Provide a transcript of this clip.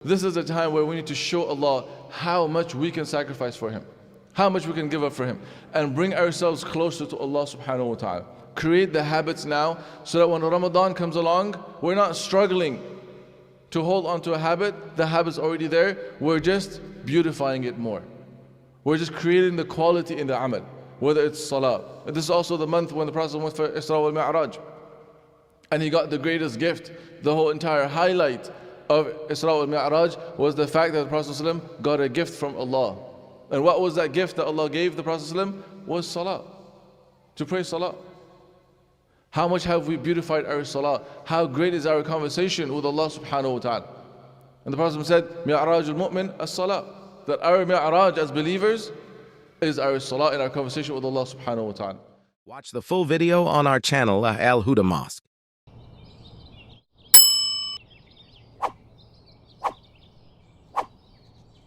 This is a time where we need to show Allah how much we can sacrifice for Him, how much we can give up for Him, and bring ourselves closer to Allah subhanahu wa ta'ala. Create the habits now so that when Ramadan comes along, we're not struggling to hold on to a habit. The habit's already there. We're just beautifying it more. We're just creating the quality in the amal, whether it's salah. This is also the month when the Prophet went for Isra wal Mi'raj, and he got the greatest gift. The whole entire highlight of Isra wal Mi'raj was the fact that the Prophet ﷺ got a gift from Allah. And what was that gift that Allah gave the Prophet ﷺ? Was salah, to pray salah. How much have we beautified our salah? How great is our conversation with Allah subhanahu wa ta'ala? And the Prophet said, Mi'rajul mu'min as-salah. That our mi'raj as believers is our salah and our conversation with Allah subhanahu wa ta'ala. Watch the full video on our channel, Al Huda Mosque.